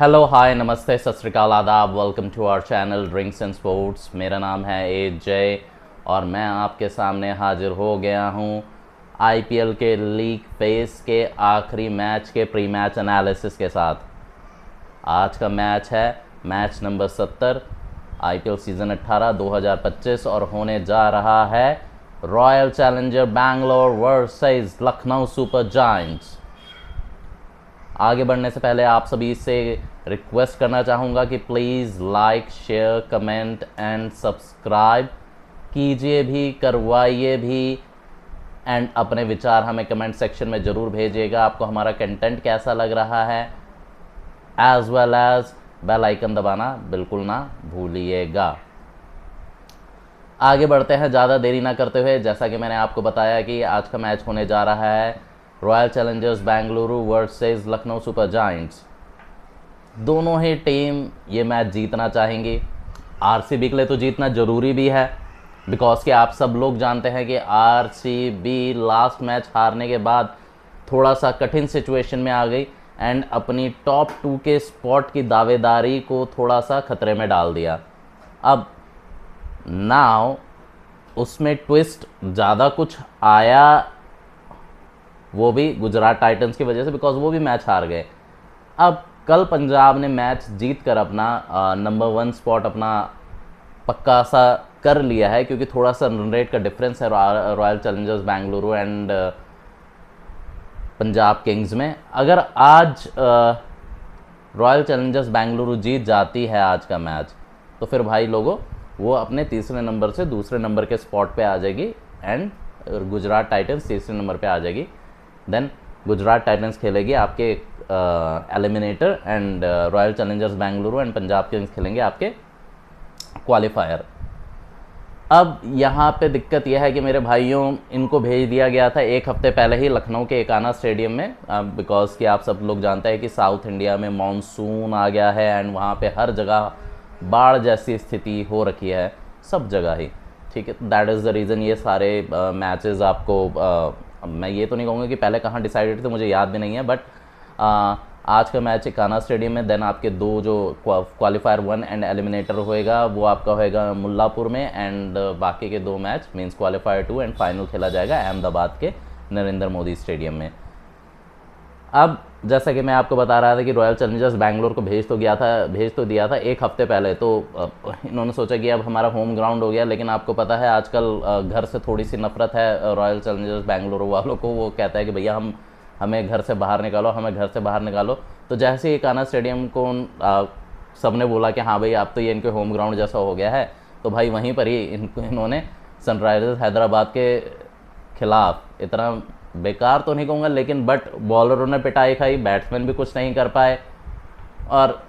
Hello hi नमस्ते सत श्री अकाल आदाब। Welcome to our channel drinks and sports. मेरा नाम है ए जय और मैं आपके सामने हाजिर हो गया हूँ आईपीएल के लीग फेज के आखिरी मैच के प्री मैच एनालिसिस के साथ। आज का मैच है मैच नंबर 70 आईपीएल सीज़न 18 2025 और होने जा रहा है royal challenger Bangalore versus Lucknow super giants. आगे बढ़ने से पहले आप सभी से रिक्वेस्ट करना चाहूँगा कि please like share comment and subscribe कीजिए भी, करवाइए भी एंड अपने विचार हमें कमेंट सेक्शन में ज़रूर भेजिएगा। आपको हमारा कंटेंट कैसा लग रहा है, as well as bell icon दबाना बिल्कुल ना भूलिएगा। आगे बढ़ते हैं ज़्यादा देरी ना करते हुए। जैसा कि मैंने आपको बताया कि आज का मैच होने जा रहा है royal Challengers Bengaluru versus Lucknow super giants. दोनों ही टीम ये मैच जीतना चाहेंगी। आरसीबी के लिए तो जीतना ज़रूरी भी है, बिकॉज कि आप सब लोग जानते हैं कि आरसीबी लास्ट मैच हारने के बाद थोड़ा सा कठिन सिचुएशन में आ गई एंड अपनी टॉप 2 के स्पॉट की दावेदारी को थोड़ा सा खतरे में डाल दिया। अब नाउ उसमें ट्विस्ट ज़्यादा कुछ आया, वो भी गुजरात टाइटंस की वजह से, बिकॉज वो भी मैच हार गए। अब कल पंजाब ने मैच जीत कर अपना नंबर 1 स्पॉट अपना पक्का सा कर लिया है, क्योंकि थोड़ा सा रन रेट का डिफरेंस है royal Challengers Bengaluru and Punjab Kings में। अगर आज रॉयल चैलेंजर्स बेंगलुरु जीत जाती है आज का मैच, तो फिर भाई लोगों वो अपने तीसरे नंबर से दूसरे नंबर के स्पॉट पे आ जाएगी एंड गुजरात टाइटंस तीसरे नंबर पे आ जाएगी। देन गुजरात टाइटंस खेलेगी आपके eliminator and royal Challengers Bengaluru and Punjab Kings खेलेंगे आपके क्वालिफायर। अब यहाँ पे दिक्कत यह है कि मेरे भाइयों, इनको भेज दिया गया था एक हफ्ते पहले ही लखनऊ के एकाना स्टेडियम में, बिकॉज कि आप सब लोग जानते हैं कि साउथ इंडिया में मानसून आ गया है एंड वहाँ पे हर जगह बाढ़ जैसी स्थिति हो रखी है, सब जगह ही। ठीक है, दैट इज़ द रीज़न ये सारे मैचेस आपको मैं ये तो नहीं कहूँगा कि पहले कहाँ डिसाइडेड थे, मुझे याद भी नहीं है, बट आज का मैच एकाना स्टेडियम में। देन आपके दो जो क्वालिफायर 1 एंड एलिमिनेटर होएगा वो आपका होएगा मुल्लापुर में एंड बाकी के 2 match means qualifier 2 and final खेला जाएगा अहमदाबाद के नरेंद्र मोदी स्टेडियम में। अब जैसा कि मैं आपको बता रहा था कि रॉयल चैलेंजर्स बैंगलोर को भेज तो दिया था एक हफ्ते पहले, तो इन्होंने सोचा कि अब हमारा होम ग्राउंड हो गया। लेकिन आपको पता है आजकल घर से थोड़ी सी नफरत है रॉयल चैलेंजर्स बैंगलोर वालों को। वो कहता है कि भैया हमें घर से बाहर निकालो, हमें घर से बाहर निकालो। तो जैसे ही काना स्टेडियम को सब ने बोला कि हाँ भाई अब तो ये इनके होम ग्राउंड जैसा हो गया है, तो भाई वहीं पर ही इन्होंने सनराइजर्स हैदराबाद के खिलाफ इतना बेकार तो नहीं कहूँगा, लेकिन बट बॉलरों ने पिटाई खाई, बैट्समैन भी कुछ नहीं कर पाए और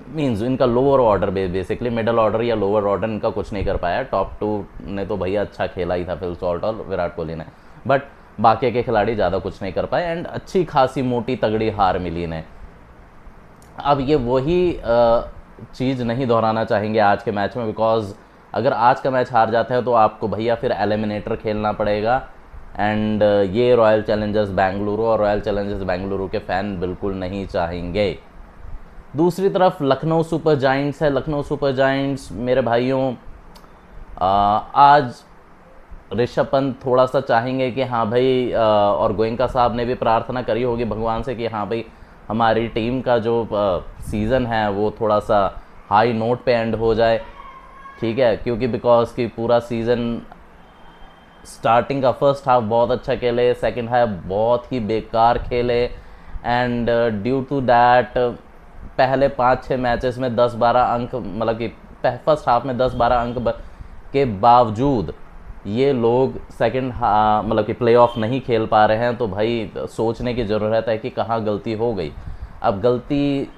मींस इनका lower order basically middle order या लोअर ऑर्डर इनका कुछ नहीं कर पाया। टॉप 2 ने तो भैया अच्छा खेला ही था, फिल सॉल्ट और विराट कोहली ने, बट बाकी के खिलाड़ी ज़्यादा कुछ नहीं कर पाए एंड अच्छी खासी मोटी तगड़ी हार मिली इन्हें। अब ये वही चीज़ नहीं दोहराना चाहेंगे आज के मैच में, बिकॉज अगर आज का मैच हार जाता है तो आपको भैया फिर एलिमिनेटर खेलना पड़ेगा एंड ये रॉयल चैलेंजर्स बेंगलुरु और रॉयल चैलेंजर्स बेंगलुरु के फ़ैन बिल्कुल नहीं चाहेंगे। दूसरी तरफ लखनऊ सुपर जायंट्स है। लखनऊ सुपर जायंट्स मेरे भाइयों, आज ऋषभ पंत थोड़ा सा चाहेंगे कि हाँ भाई, और गोयनका साहब ने भी प्रार्थना करी होगी भगवान से कि हाँ भाई हमारी टीम का जो सीज़न है वो थोड़ा सा हाई नोट पे एंड हो जाए। ठीक है, क्योंकि बिकॉज कि पूरा सीज़न स्टार्टिंग का फर्स्ट हाफ बहुत अच्छा खेले, सेकंड हाफ बहुत ही बेकार खेले एंड ड्यू टू दैट पहले 5-6 मैचेस में 10-12 अंक, मतलब कि फर्स्ट हाफ में 10-12 अंक के बावजूद ये लोग सेकंड मतलब कि प्लेऑफ नहीं खेल पा रहे हैं। तो भाई सोचने की ज़रूरत है कि कहाँ गलती हो गई। अब गलती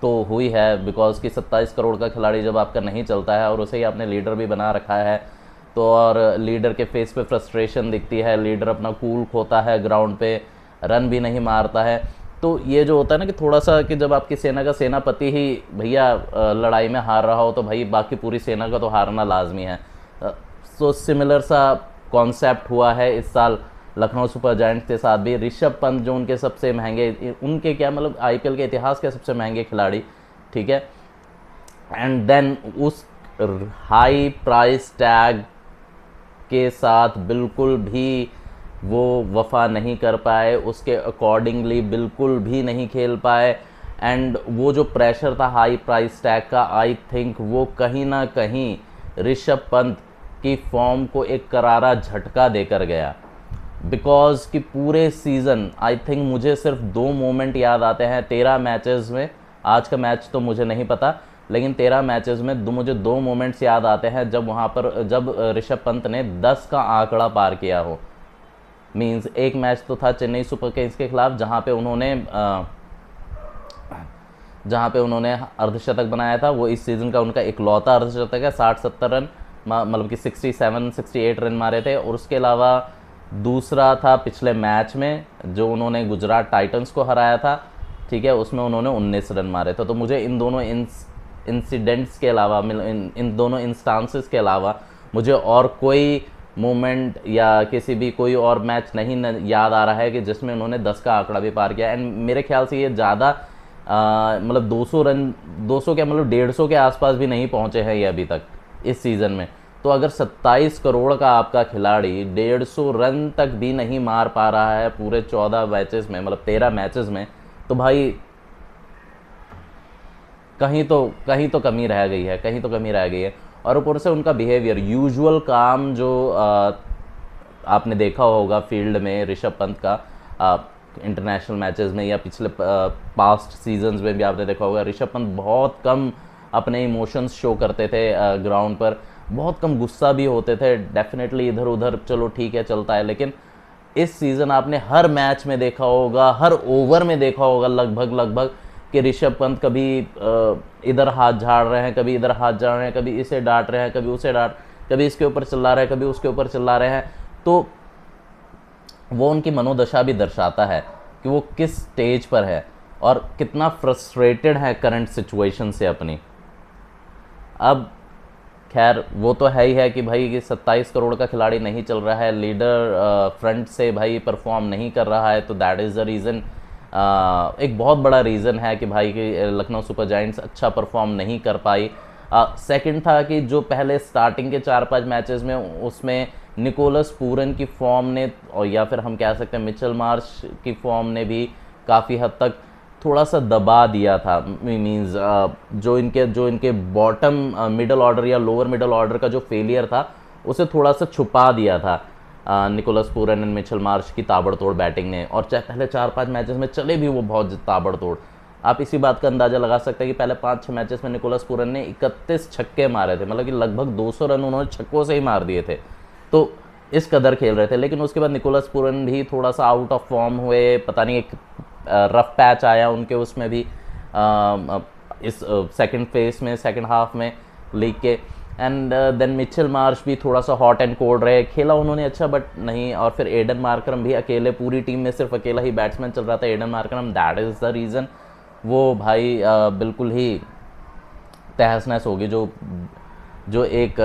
तो हुई है बिकॉज कि 27 करोड़ का खिलाड़ी जब आपका नहीं चलता है और उसे ही आपने लीडर भी बना रखा है, तो और लीडर के फेस पे फ्रस्ट्रेशन दिखती है, लीडर अपना कूल खोता है ग्राउंड पे, रन भी नहीं मारता है। तो ये जो होता है ना कि थोड़ा सा कि जब आपकी सेना का सेनापति ही भैया लड़ाई में हार रहा हो तो भाई बाकी पूरी सेना का तो हारना लाजमी है। सो सिमिलर सा कॉन्सेप्ट हुआ है इस साल लखनऊ सुपर जायंट्स के साथ भी। ऋषभ पंत जो उनके सबसे महंगे, उनके क्या मतलब आईपीएल के इतिहास के सबसे महंगे खिलाड़ी, ठीक है। एंड देन उस हाई प्राइस टैग के साथ बिल्कुल भी वो वफा नहीं कर पाए, उसके अकॉर्डिंगली बिल्कुल भी नहीं खेल पाए। एंड वो जो प्रेशर था हाई प्राइस टैग का, आई थिंक वो कहीं ना कहीं ऋषभ पंत की फॉर्म को एक करारा झटका देकर गया। बिकॉज कि पूरे सीज़न आई थिंक मुझे सिर्फ 2 मोमेंट याद आते हैं 13 मैचेस में, आज का मैच तो मुझे नहीं पता, लेकिन 13 मैचेस में मुझे 2 मोमेंट्स याद आते हैं जब वहाँ पर जब ऋषभ पंत ने 10 का आंकड़ा पार किया हो। मींस एक मैच तो था चेन्नई सुपर किंग्स के खिलाफ जहाँ पे उन्होंने अर्धशतक बनाया था। वो इस सीज़न का उनका इकलौता अर्धशतक है, 60-70 रन, मतलब कि 67-68 रन मारे थे। और उसके अलावा दूसरा था पिछले मैच में जो उन्होंने गुजरात टाइटंस को हराया था, ठीक है, उसमें उन्होंने 19 रन मारे थे। तो मुझे इन दोनों इंसिडेंट्स के अलावा, इन दोनों इंस्टांसेस के अलावा मुझे और कोई मोमेंट या किसी भी कोई और मैच नहीं याद आ रहा है कि जिसमें उन्होंने 10 का आंकड़ा भी पार किया। एंड मेरे ख्याल से ये ज़्यादा मतलब 200 रन, 200 क्या मतलब 150 के आसपास भी नहीं पहुंचे हैं ये अभी तक इस सीज़न में। तो अगर 27 करोड़ का आपका खिलाड़ी 150 रन तक भी नहीं मार पा रहा है पूरे 14 मैचेस में, मतलब 13 मैचेस में, तो भाई कहीं तो कमी रह गई है, कहीं तो कमी रह गई है। और ऊपर से उनका बिहेवियर, यूजुअल काम जो आपने देखा होगा फील्ड में ऋषभ पंत का इंटरनेशनल मैचेस में या पिछले पास्ट सीजन्स में भी आपने देखा होगा, ऋषभ पंत बहुत कम अपने इमोशंस शो करते थे ग्राउंड पर, बहुत कम गुस्सा भी होते थे। डेफिनेटली इधर उधर चलो ठीक है चलता है, लेकिन इस सीज़न आपने हर मैच में देखा होगा, हर ओवर में देखा होगा लगभग कि ऋषभ पंत कभी इधर हाथ झाड़ रहे हैं, कभी इधर हाथ झाड़ रहे हैं, कभी इसे डांट रहे हैं, कभी उसे कभी इसके ऊपर चिल्ला रहे हैं, कभी उसके ऊपर चिल्ला रहे हैं। तो वो उनकी मनोदशा भी दर्शाता है कि वो किस स्टेज पर है और कितना फ्रस्ट्रेटेड है करंट सिचुएशन से अपनी। अब खैर वो तो है ही है कि भाई कि 27 करोड़ का खिलाड़ी नहीं चल रहा है, लीडर फ्रंट से भाई परफॉर्म नहीं कर रहा है, तो दैट इज़ द रीज़न। एक बहुत बड़ा रीज़न है कि भाई कि लखनऊ सुपर जायंट्स अच्छा परफॉर्म नहीं कर पाई। सेकंड था कि जो पहले स्टार्टिंग के 4-5 मैचेस में उसमें निकोलस पूरन की फॉर्म ने, और या फिर हम कह सकते हैं मिचेल मार्श की फॉर्म ने भी काफ़ी हद तक थोड़ा सा दबा दिया था। मीन्स जो इनके बॉटम मिडल ऑर्डर या लोअर मिडल ऑर्डर का जो फेलियर था उसे थोड़ा सा छुपा दिया था Nicholas Pooran and Mitchell Marsh की ताबड़तोड़ बैटिंग ने। और चाहे पहले 4-5 मैचेस में चले भी वो बहुत ताबड़तोड़, आप इसी बात का अंदाज़ा लगा सकते हैं कि पहले 5-6 मैचेस में निकोलस पूरन ने 31 छक्के मारे थे, मतलब कि लगभग 200 रन उन्होंने छक्कों से ही मार दिए थे। तो इस कदर खेल रहे थे। लेकिन उसके बाद निकोलस पूरन भी थोड़ा सा आउट ऑफ फॉर्म हुए, पता नहीं एक रफ पैच आया उनके उसमें भी इस सेकंड फेज में, सेकंड हाफ में लीग के। एंड देन मिचेल मार्श भी थोड़ा सा हॉट एंड कोल्ड रहे, खेला उन्होंने अच्छा बट नहीं। और फिर एडन मार्करम भी अकेले, पूरी टीम में सिर्फ अकेला ही बैट्समैन चल रहा था Aiden Markram, that is the reason वो भाई बिल्कुल ही तहस नहस होगी। जो एक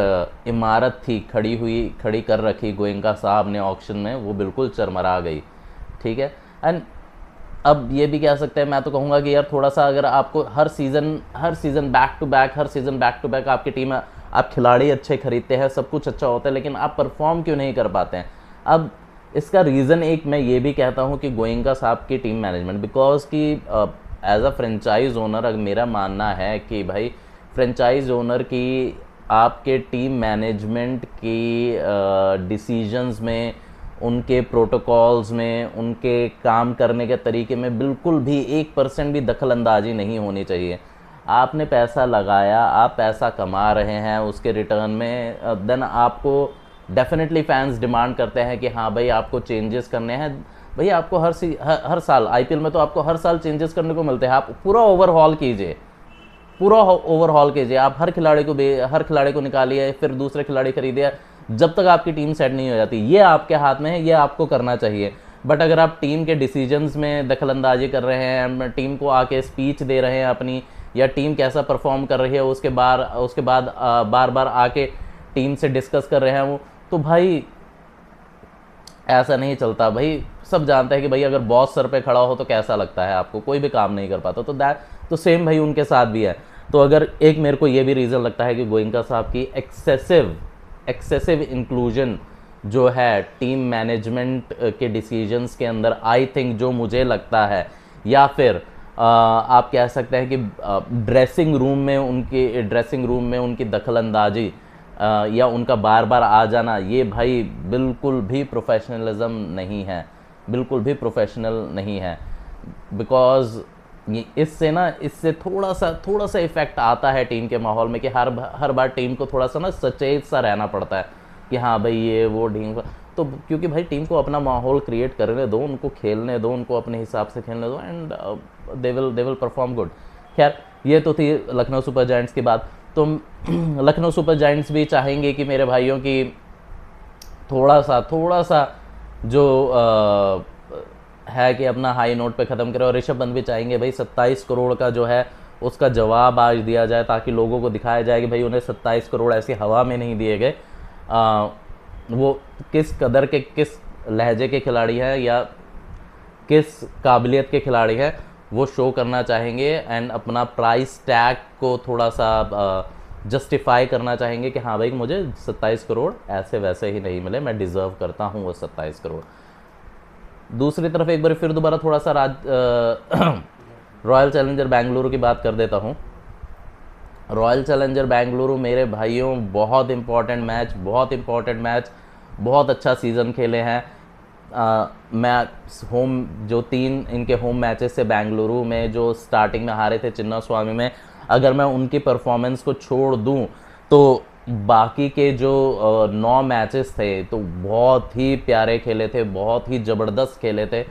इमारत थी खड़ी कर रखी गोयनका साहब ने ऑक्शन में, वो बिल्कुल चरमरा गई, ठीक है। एंड अब ये भी कह सकते हैं, मैं तो कहूँगा कि यार थोड़ा सा अगर आपको हर सीज़न बैक टू बैक आपकी टीम, आप खिलाड़ी अच्छे खरीदते हैं, सब कुछ अच्छा होता है, लेकिन आप परफॉर्म क्यों नहीं कर पाते हैं। अब इसका रीज़न एक मैं ये भी कहता हूँ कि गोयनका साहब की टीम मैनेजमेंट, बिकॉज कि एज अ फ्रेंचाइज ओनर अगर मेरा मानना है कि भाई फ्रेंचाइज ओनर की आपके टीम मैनेजमेंट की डिसीजंस में, उनके प्रोटोकॉल्स में, उनके काम करने के तरीके में बिल्कुल भी 1% भी दखल अंदाजी नहीं होनी चाहिए। आपने पैसा लगाया, आप पैसा कमा रहे हैं, उसके रिटर्न में देन आपको डेफिनेटली फैंस डिमांड करते हैं कि हाँ भाई आपको चेंजेस करने हैं। भैया आपको हर साल आईपीएल में तो आपको हर साल चेंजेस करने को मिलते हैं। आप पूरा ओवरहॉल कीजिए, आप हर खिलाड़ी को निकालिए, फिर दूसरे खिलाड़ी खरीदिए, जब तक आपकी टीम सेट नहीं हो जाती। ये आपके हाथ में है, ये आपको करना चाहिए। बट अगर आप टीम के डिसीजंस में दखलंदाजी कर रहे हैं, टीम को आके स्पीच दे रहे हैं अपनी, या टीम कैसा परफॉर्म कर रही है उसके बाद बार बार आके टीम से डिस्कस कर रहे हैं वो, तो भाई ऐसा नहीं चलता भाई। सब जानते हैं कि भाई अगर बॉस सर पे खड़ा हो तो कैसा लगता है आपको, कोई भी काम नहीं कर पाता। तो दैट तो सेम भाई उनके साथ भी है। तो अगर एक मेरे को ये भी रीज़न लगता है कि गोइंका साहब की एक्सेसिव एक्सेसिव इंक्लूजन जो है टीम मैनेजमेंट के डिसीजंस के अंदर, आई थिंक जो मुझे लगता है, या फिर आप कह सकते हैं कि ड्रेसिंग रूम में उनकी दखल अंदाजी या उनका बार बार आ जाना, ये भाई बिल्कुल भी प्रोफेशनलिज्म नहीं है, बिल्कुल भी प्रोफेशनल नहीं है। बिकॉज इससे थोड़ा सा इफेक्ट आता है टीम के माहौल में कि हर बार टीम को थोड़ा सा ना सचेत सा रहना पड़ता है कि हाँ भाई ये वो टीम। तो क्योंकि भाई टीम को अपना माहौल क्रिएट करने दो, उनको खेलने दो, उनको अपने हिसाब से खेलने दो, and they will perform good. खैर ये तो थी लखनऊ सुपर जायंट्स की बात। तो लखनऊ सुपर जायंट्स भी चाहेंगे कि मेरे भाइयों की थोड़ा सा जो है कि अपना हाई नोट पे ख़त्म करें। और ऋषभ पंत भी चाहेंगे भाई 27 करोड़ का जो है उसका जवाब आज दिया जाए, ताकि लोगों को दिखाया जाए कि भाई उन्हें 27 करोड़ ऐसी हवा में नहीं दिए गए। वो किस कदर के, किस लहजे के खिलाड़ी हैं या किस काबिलियत के खिलाड़ी हैं, वो शो करना चाहेंगे। एंड अपना प्राइस टैग को थोड़ा सा जस्टिफाई करना चाहेंगे कि हाँ भाई मुझे 27 करोड़ ऐसे वैसे ही नहीं मिले, मैं डिज़र्व करता हूँ वो 27 करोड़। दूसरी तरफ एक बार फिर दोबारा थोड़ा सा रॉयल चैलेंजर बेंगलुरु की बात कर देता हूँ। रॉयल चैलेंजर बेंगलुरु मेरे भाइयों बहुत इंपॉर्टेंट मैच, बहुत अच्छा सीज़न खेले हैं। होम जो 3 इनके होम मैचेस से बेंगलुरु में जो स्टार्टिंग में हारे थे चिन्ना स्वामी में, अगर मैं उनकी परफॉर्मेंस को छोड़ दूं तो बाकी के जो 9 मैचेस थे तो बहुत ही प्यारे खेले थे, बहुत ही ज़बरदस्त खेले थे।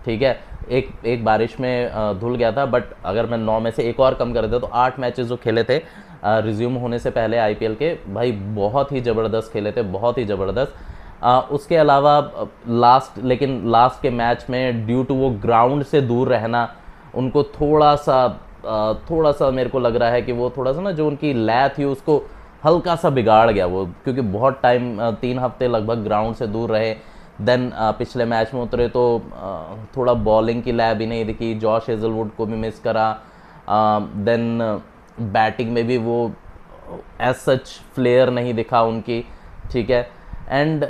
ठीक है, एक बारिश में धुल गया था, बट अगर मैं 9 में से एक और कम कर देता तो 8 मैचेस जो खेले थे रिज्यूम होने से पहले आईपीएल के, भाई बहुत ही ज़बरदस्त खेले थे, बहुत ही ज़बरदस्त। उसके अलावा लास्ट के मैच में ड्यू टू वो ग्राउंड से दूर रहना, उनको थोड़ा सा मेरे को लग रहा है कि वो थोड़ा सा ना जो उनकी लय थी उसको हल्का सा बिगाड़ गया वो, क्योंकि बहुत टाइम 3 हफ्ते लगभग ग्राउंड से दूर रहे। देन पिछले मैच में उतरे तो थोड़ा बॉलिंग की लय भी नहीं दिखी, जॉश हेजलवुड को भी मिस करा। देन बैटिंग में भी वो एज सच फ्लेयर नहीं दिखा उनकी। ठीक है, एंड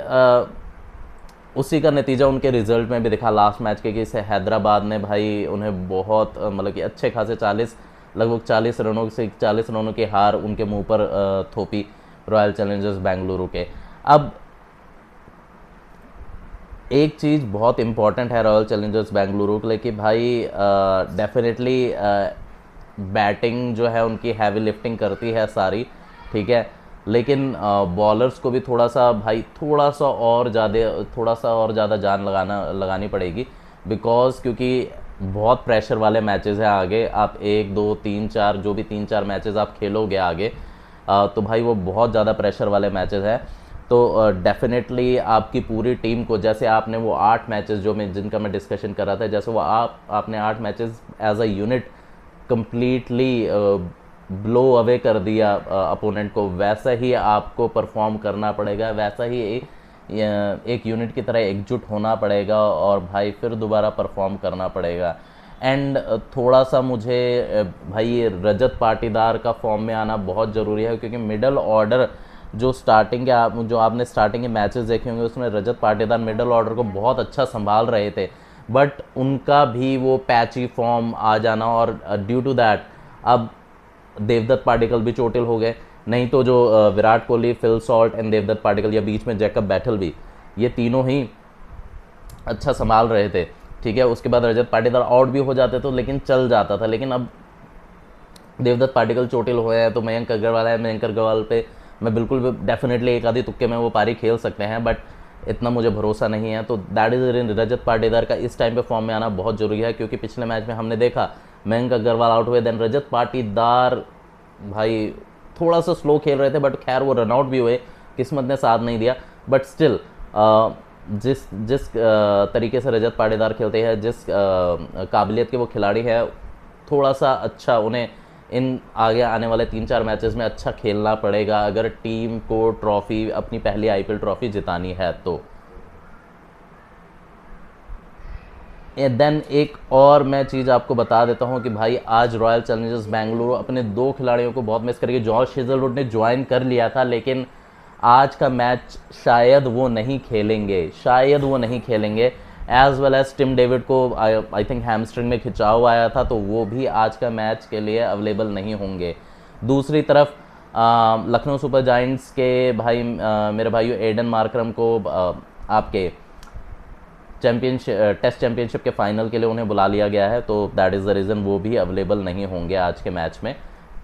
उसी का नतीजा उनके रिजल्ट में भी दिखा लास्ट मैच के, कि इसे हैदराबाद ने भाई उन्हें बहुत मतलब कि अच्छे खासे लगभग 40 रनों की हार उनके मुंह पर थोपी रॉयल चैलेंजर्स बेंगलुरु के। अब एक चीज़ बहुत इंपॉर्टेंट है रॉयल चैलेंजर्स बेंगलुरु के लिए कि भाई डेफिनेटली बैटिंग जो है उनकी हैवी लिफ्टिंग करती है सारी। ठीक है, लेकिन बॉलर्स को भी थोड़ा सा और ज़्यादा जान लगानी पड़ेगी। बिकॉज क्योंकि बहुत प्रेशर वाले मैचेस हैं आगे। आप 1 2 3 4 जो भी 3-4 मैचेस आप खेलोगे आगे, तो भाई वो बहुत ज़्यादा प्रेशर वाले मैचेस हैं। तो डेफिनेटली आपकी पूरी टीम को, जैसे आपने वो 8 मैचेस जिनका मैं डिस्कशन कर रहा था, जैसे वो आपने 8 matches as a unit completely blow away कर दिया अपोनेंट को, वैसा ही आपको परफॉर्म करना पड़ेगा, वैसा ही एक यूनिट की तरह एकजुट होना पड़ेगा और भाई फिर दोबारा परफॉर्म करना पड़ेगा। एंड थोड़ा सा मुझे भाई रजत पाटीदार का फॉर्म में आना बहुत ज़रूरी है, क्योंकि मिडल ऑर्डर जो आपने स्टार्टिंग के मैचेस देखे होंगे उसमें रजत पाटीदार मिडल ऑर्डर को बहुत अच्छा संभाल रहे थे, बट उनका भी वो पैची फॉर्म आ जाना, और ड्यू टू दैट अब देवदत्त पाडिक्कल भी चोटिल हो गए। नहीं तो जो Virat Kohli, Phil Salt and Devdutt Padikkal, या बीच में जैकब बैटल भी, ये तीनों ही अच्छा संभाल रहे थे। ठीक है, उसके बाद रजत पाटीदार आउट भी हो जाते तो लेकिन चल जाता था। लेकिन अब देवदत्त पाडिक्कल चोटिल हुए हैं तो मयंक अग्रवाल है, मयंक अग्रवाल पे मैं बिल्कुल भी डेफिनेटली एक आधी तुक्के में वो पारी खेल सकते हैं, बट इतना मुझे भरोसा नहीं है। तो दैट इज रजत पाटीदार का इस टाइम पे फॉर्म में आना बहुत ज़रूरी है, क्योंकि पिछले मैच में हमने देखा मयंक अग्रवाल आउट हुए, देन रजत पाटीदार भाई थोड़ा सा स्लो खेल रहे थे, बट खैर वो रनआउट भी हुए, किस्मत ने साथ नहीं दिया। बट स्टिल जिस तरीके से रजत पाटीदार खेलते हैं, जिस काबिलियत के वो खिलाड़ी है, थोड़ा सा अच्छा उन्हें इन आगे आने वाले 3-4 मैचेस में अच्छा खेलना पड़ेगा अगर टीम को अपनी पहली आईपीएल ट्रॉफी जितानी है तो। देन एक और मैं चीज़ आपको बता देता हूं कि भाई आज रॉयल चैलेंजर्स बेंगलुरु अपने 2 खिलाड़ियों को बहुत मिस करेगी। जॉश हेजलवुड ने ज्वाइन कर लिया था, लेकिन आज का मैच शायद वो नहीं खेलेंगे, शायद वो नहीं खेलेंगे। As well as Tim David को आई थिंक हैमस्ट्रिंग में खिंचाव आया था, तो वो भी आज का मैच के लिए अवेलेबल नहीं होंगे। दूसरी तरफ लखनऊ सुपर जायंट्स के भाई मेरे भाइयों एडन मार्करम को आपके टेस्ट चैंपियनशिप के फाइनल के लिए उन्हें बुला लिया गया है, तो दैट इज़ द रीज़न वो भी अवेलेबल नहीं होंगे आज के मैच में।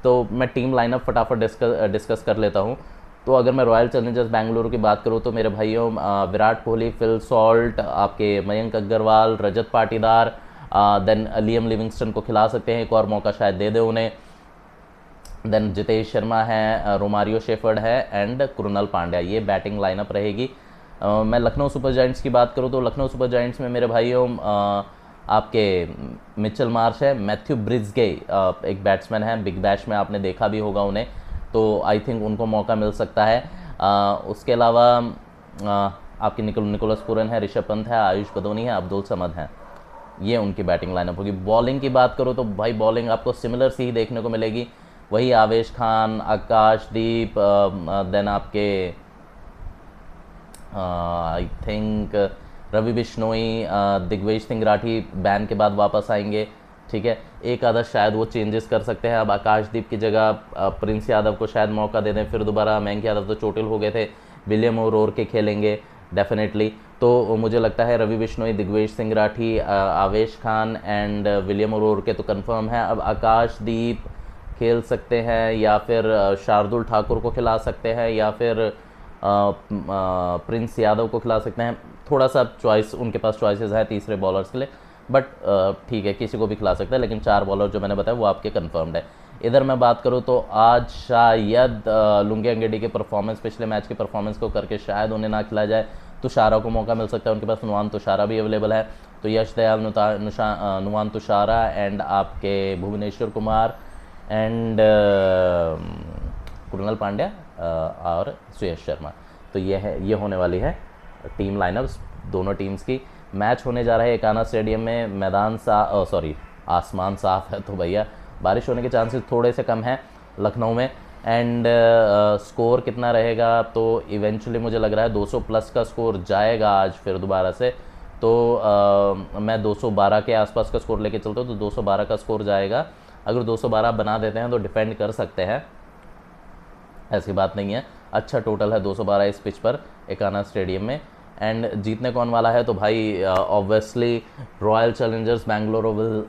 तो मैं टीम लाइनअप फटाफट डिस्कस कर लेता हूँ। तो अगर मैं रॉयल चैलेंजर्स बेंगलुरु की बात करूँ तो मेरे भाइयों विराट कोहली, फिल सॉल्ट, आपके Mayank Agarwal, Rajat Patidar, then Liam Livingstone को खिला सकते हैं, एक और मौका शायद दे दे उन्हें। देन जितेश शर्मा है, रोमारियो शेफर्ड है एंड कृणाल पांड्या, ये बैटिंग लाइनअप रहेगी। मैं लखनऊ सुपर जायंट्स की बात करूँ तो लखनऊ सुपर जायंट्स में मेरे भाइयों आपके मिचेल मार्श है, मैथ्यू ब्रिजगे एक बैट्समैन है, बिग बैश में आपने देखा भी होगा उन्हें, तो आई थिंक उनको मौका मिल सकता है। उसके अलावा आपके निकोलस पुरन है, ऋषभ पंत है, आयुष बदोनी है, अब्दुल समद है, ये उनकी बैटिंग लाइनअप होगी। बॉलिंग की बात करो तो भाई बॉलिंग आपको सिमिलर सी ही देखने को मिलेगी, वही आवेश खान, आकाशदीप, देन आपके I think Ravi Bishnoi, Digvijay Singh Rathi ban के बाद वापस आएंगे, ठीक है। एक आधा शायद वो चेंजेस कर सकते हैं, अब आकाशदीप की जगह प्रिंस यादव को शायद मौका दे दें, फिर दोबारा मयंक यादव तो चोटिल हो गए थे, विलियम ओरोर के खेलेंगे डेफिनेटली। तो मुझे लगता है रवि बिश्नोई, दिग्विजय सिंह राठी, आवेश खान एंड विलियम ओरोर के तो कंफर्म है। अब आकाशदीप खेल सकते हैं या फिर शार्दुल ठाकुर को खिला सकते हैं या फिर प्रिंस यादव को खिला सकते हैं, थोड़ा सा चॉइस उनके पास चॉइसेस है तीसरे बॉलर्स के लिए, बट ठीक है किसी को भी खिला सकता है, लेकिन 4 बॉलर जो मैंने बताया वो आपके कंफर्म्ड है। इधर मैं बात करूँ तो आज शायद लुंगी अंगेडी के परफॉर्मेंस, पिछले मैच के परफॉर्मेंस को करके शायद उन्हें ना खिलाया जाए, तुषारा को मौका मिल सकता है, उनके पास नुआन तुषारा भी अवेलेबल है, तो यश दयाल, नुआन तुषारा एंड आपके भुवनेश्वर कुमार एंड कृणाल पांड्या और सुयश शर्मा, तो ये होने वाली है टीम लाइनअप्स दोनों टीम्स की। मैच होने जा रहा है एकाना स्टेडियम में, मैदान आसमान साफ है, तो भैया बारिश होने के चांसेस थोड़े से कम हैं लखनऊ में। एंड स्कोर कितना रहेगा तो इवेंचुअली मुझे लग रहा है 200 प्लस का स्कोर जाएगा आज फिर दोबारा से, तो मैं 212 के आसपास का स्कोर लेके चलता हूँ, तो 212 का स्कोर जाएगा। अगर 212 बना देते हैं तो डिफेंड कर सकते हैं, ऐसी बात नहीं है, अच्छा टोटल है 212 इस पिच पर एकाना स्टेडियम में। एंड जीतने कौन वाला है तो भाई obviously Royal Challengers Bengaluru will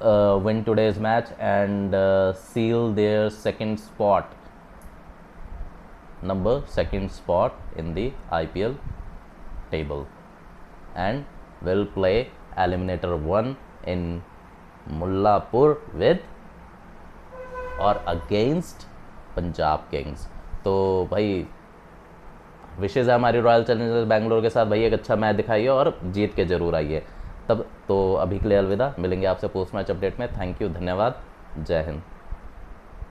win today's match and seal their number second spot in the IPL table and will play eliminator 1 in Mullanpur with और अगेंस्ट पंजाब किंग्स। तो भाई विशेष है हमारी रॉयल चैलेंजर्स बेंगलुरु के साथ, भाई एक अच्छा मैच दिखाइए और जीत के जरूर आइए। तब तो अभी के लिए अलविदा, मिलेंगे आपसे पोस्ट मैच अपडेट में। थैंक यू, धन्यवाद, जय हिंद।